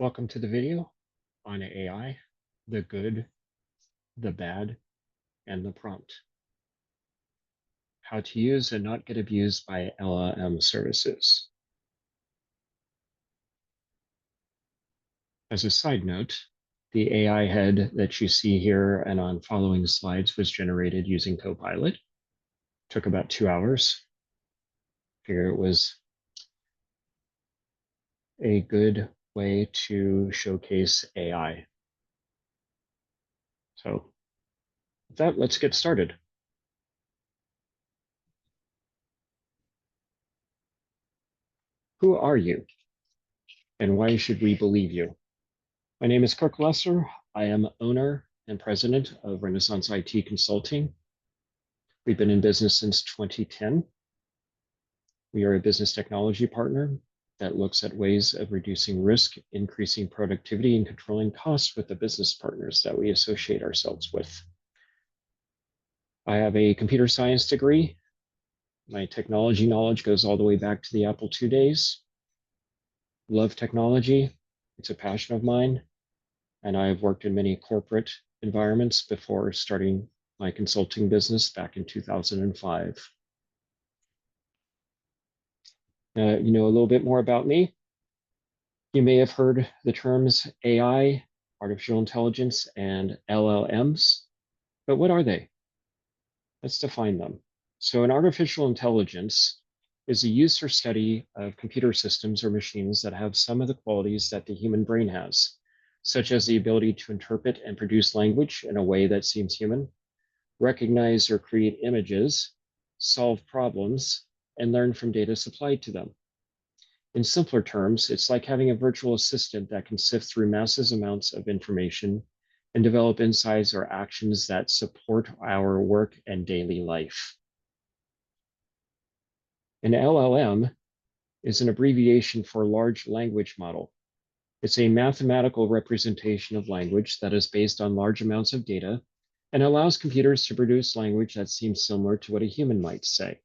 Welcome to the video on AI, the good, the bad, and the prompt. How to use and not get abused by LLM services. As a side note, the AI head that you see here and on following slides was generated using Copilot. Took about 2 hours. Figure it was a good way to showcase AI. So with that, let's get started. Who are you? And why should we believe you? My name is Kirk Lesser. I am owner and president of Renaissance IT Consulting. We've been in business since 2010. We are a business technology partner that looks at ways of reducing risk, increasing productivity, and controlling costs with the business partners that we associate ourselves with. I have a computer science degree. My technology knowledge goes all the way back to the Apple II days. Love technology. It's a passion of mine. And I've worked in many corporate environments before starting my consulting business back in 2005. You know a little bit more about me. You may have heard the terms AI, artificial intelligence, and LLMs, but what are they? Let's define them. So an artificial intelligence is a use or study of computer systems or machines that have some of the qualities that the human brain has, such as the ability to interpret and produce language in a way that seems human, recognize or create images, solve problems, and learn from data supplied to them. In simpler terms, it's like having a virtual assistant that can sift through massive amounts of information and develop insights or actions that support our work and daily life. An LLM is an abbreviation for large language model. It's a mathematical representation of language that is based on large amounts of data and allows computers to produce language that seems similar to what a human might say.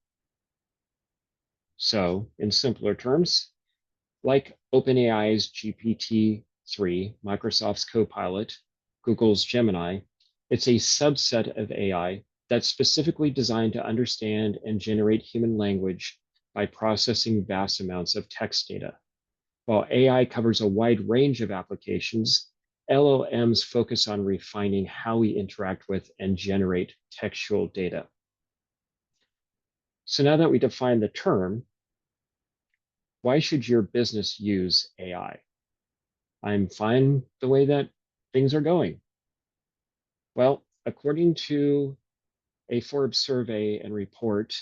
So, in simpler terms, like OpenAI's GPT-3, Microsoft's Copilot, Google's Gemini, it's a subset of AI that's specifically designed to understand and generate human language by processing vast amounts of text data. While AI covers a wide range of applications, LLMs focus on refining how we interact with and generate textual data. So now that we define the term, why should your business use AI? I'm fine the way that things are going. Well, according to a Forbes survey and report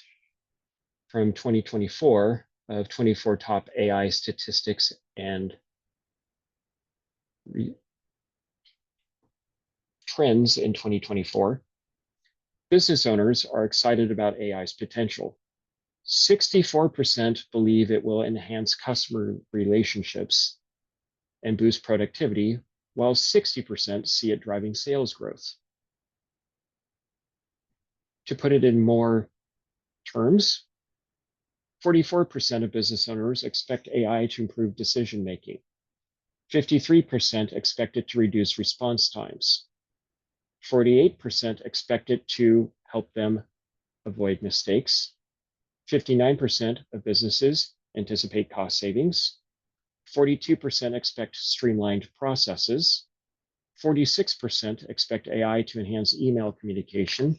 from 2024 of 24 top AI statistics and trends in 2024, business owners are excited about AI's potential. 64% believe it will enhance customer relationships and boost productivity, while 60% see it driving sales growth. To put it in more terms, 44% of business owners expect AI to improve decision-making. 53% expect it to reduce response times. 48% expect it to help them avoid mistakes. 59% of businesses anticipate cost savings. 42% expect streamlined processes. 46% expect AI to enhance email communication.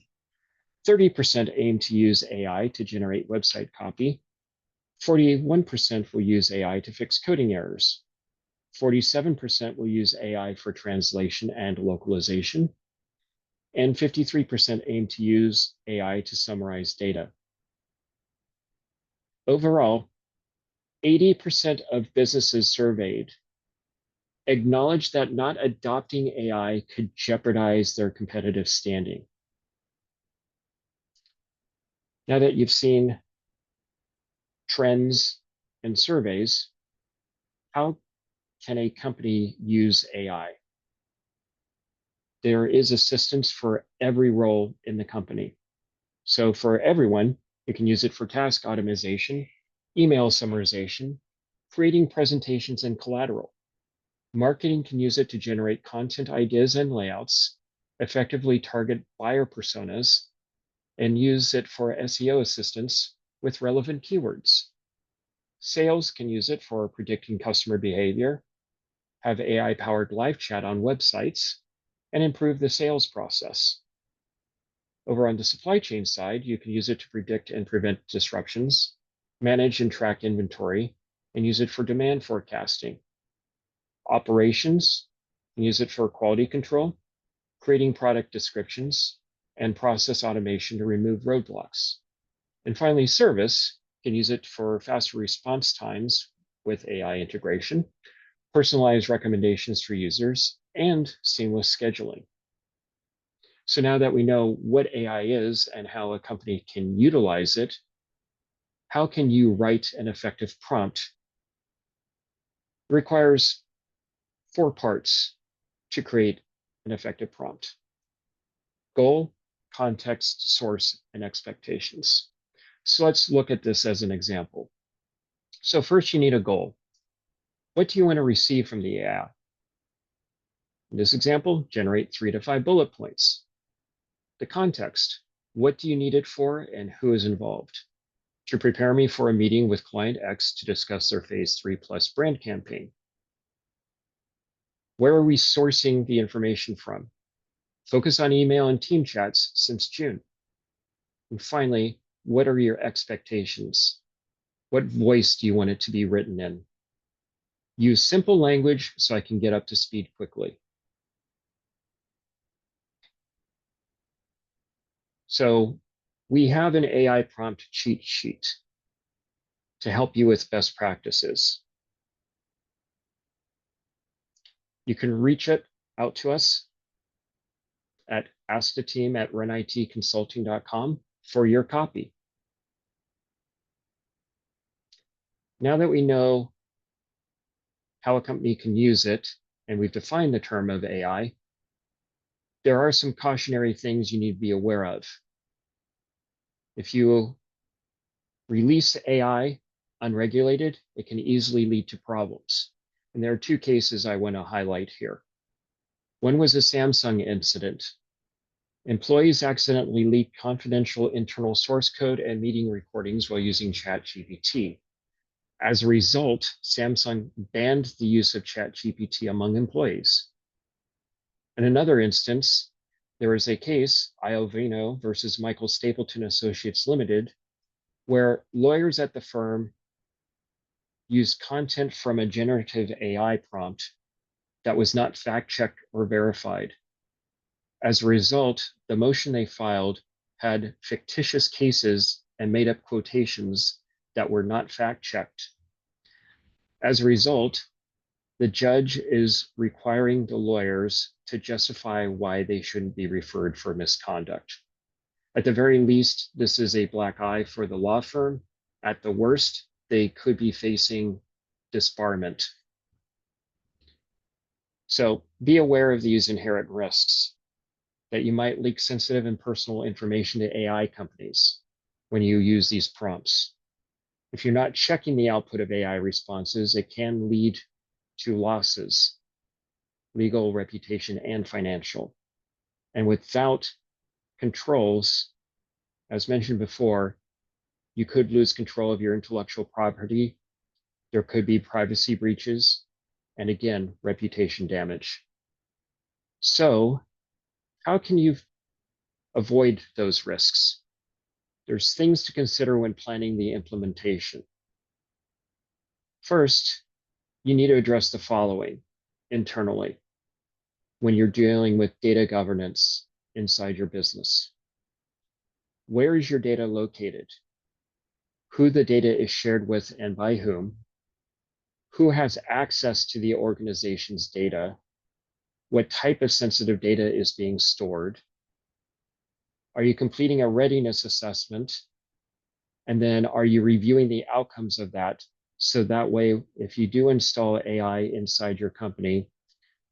30% aim to use AI to generate website copy. 41% will use AI to fix coding errors. 47% will use AI for translation and localization. And 53% aim to use AI to summarize data. Overall, 80% of businesses surveyed acknowledge that not adopting AI could jeopardize their competitive standing. Now that you've seen trends and surveys, how can a company use AI? There is assistance for every role in the company. So for everyone, you can use it for task automation, email summarization, creating presentations and collateral. Marketing can use it to generate content ideas and layouts, effectively target buyer personas, and use it for SEO assistance with relevant keywords. Sales can use it for predicting customer behavior, have AI-powered live chat on websites, and improve the sales process. Over on the supply chain side, you can use it to predict and prevent disruptions, manage and track inventory, and use it for demand forecasting. Operations can use it for quality control, creating product descriptions, and process automation to remove roadblocks. And finally, service can use it for faster response times with AI integration, personalized recommendations for users, and seamless scheduling. So now that we know what AI is and how a company can utilize it, how can you write an effective prompt? It requires 4 parts to create an effective prompt: goal, context, source, and expectations. So let's look at this as an example. So first you need a goal. What do you want to receive from the AI? In this example, generate 3 to 5 bullet points. The context: what do you need it for and who is involved? To prepare me for a meeting with client X to discuss their phase 3+ brand campaign. Where are we sourcing the information from? Focus on email and team chats since June. And finally, what are your expectations? What voice do you want it to be written in? Use simple language so I can get up to speed quickly. So we have an AI prompt cheat sheet to help you with best practices. You can reach out to us at asktheteam@runitconsulting.com for your copy. Now that we know how a company can use it, and we've defined the term of AI, there are some cautionary things you need to be aware of. If you release AI unregulated, it can easily lead to problems. And there are 2 cases I want to highlight here. One was a Samsung incident. Employees accidentally leaked confidential internal source code and meeting recordings while using ChatGPT. As a result, Samsung banned the use of ChatGPT among employees. In another instance, there was a case, Iovino versus Michael Stapleton Associates Limited, where lawyers at the firm used content from a generative AI prompt that was not fact-checked or verified. As a result, the motion they filed had fictitious cases and made up quotations that were not fact-checked. As a result, the judge is requiring the lawyers to justify why they shouldn't be referred for misconduct. At the very least, this is a black eye for the law firm. At the worst, they could be facing disbarment. So be aware of these inherent risks, that you might leak sensitive and personal information to AI companies when you use these prompts. If you're not checking the output of AI responses, it can lead to losses, legal, reputation, and financial. And without controls, as mentioned before, you could lose control of your intellectual property. There could be privacy breaches, and again, reputation damage. So how can you avoid those risks? There's things to consider when planning the implementation. First, you need to address the following internally when you're dealing with data governance inside your business. Where is your data located? Who the data is shared with and by whom? Who has access to the organization's data? What type of sensitive data is being stored? Are you completing a readiness assessment? And then are you reviewing the outcomes of that? So that way, if you do install AI inside your company,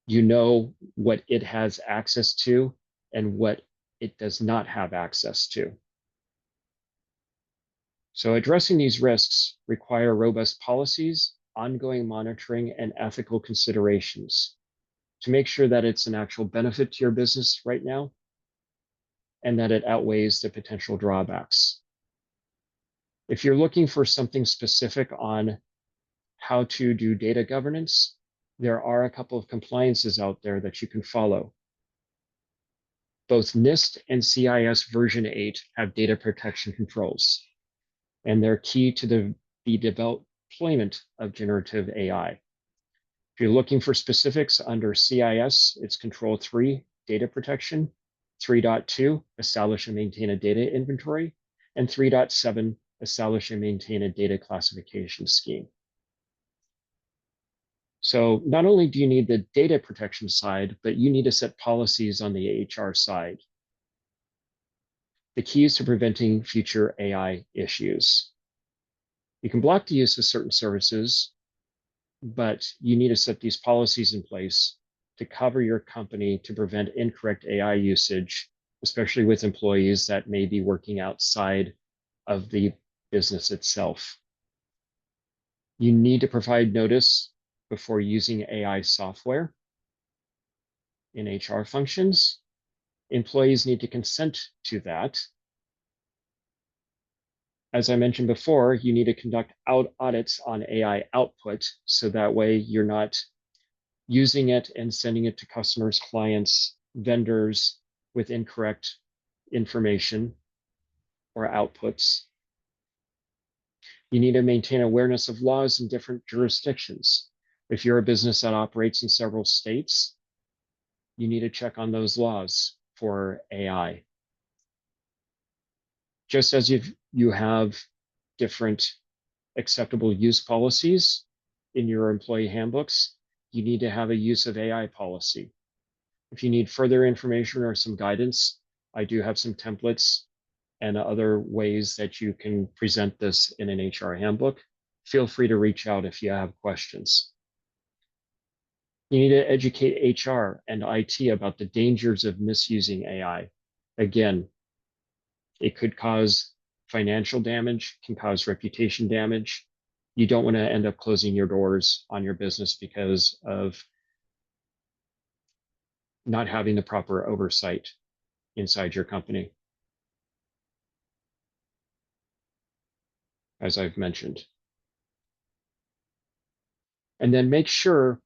you know what it has access to and what it does not have access to. So addressing these risks require robust policies ongoing monitoring and ethical considerations to make sure that it's an actual benefit to your business right now and that it outweighs the potential drawbacks. If you're looking for something specific on how to do data governance, there are a couple of compliances out there that you can follow. Both NIST and CIS version 8 have data protection controls, and they're key to the deployment of generative AI. If you're looking for specifics under CIS, it's Control 3, data protection, 3.2, establish and maintain a data inventory, and 3.7, establish and maintain a data classification scheme. So not only do you need the data protection side, but you need to set policies on the HR side. The key is to preventing future AI issues. You can block the use of certain services, but you need to set these policies in place to cover your company to prevent incorrect AI usage, especially with employees that may be working outside of the business itself. You need to provide notice before using AI software in HR functions. Employees need to consent to that. As I mentioned before, you need to conduct audits on AI output, so that way you're not using it and sending it to customers, clients, vendors with incorrect information or outputs. You need to maintain awareness of laws in different jurisdictions. If you're a business that operates in several states, you need to check on those laws for AI. Just as you have different acceptable use policies in your employee handbooks, you need to have a use of AI policy. If you need further information or some guidance, I do have some templates and other ways that you can present this in an HR handbook. Feel free to reach out if you have questions. You need to educate HR and IT about the dangers of misusing AI. Again, it could cause financial damage, can cause reputation damage. You don't want to end up closing your doors on your business because of not having the proper oversight inside your company, as I've mentioned. And then make sure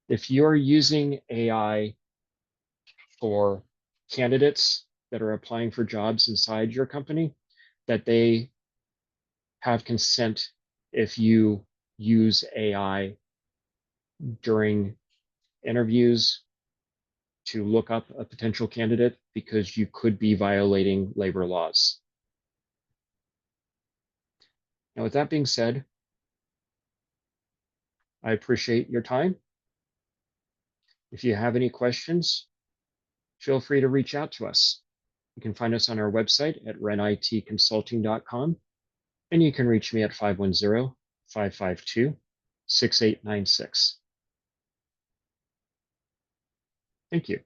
if you're using AI for candidates that are applying for jobs inside your company, that they have consent if you use AI during interviews to look up a potential candidate, because you could be violating labor laws. Now, with that being said, I appreciate your time. If you have any questions, feel free to reach out to us. You can find us on our website at renitconsulting.com, and you can reach me at 510-552-6896. Thank you.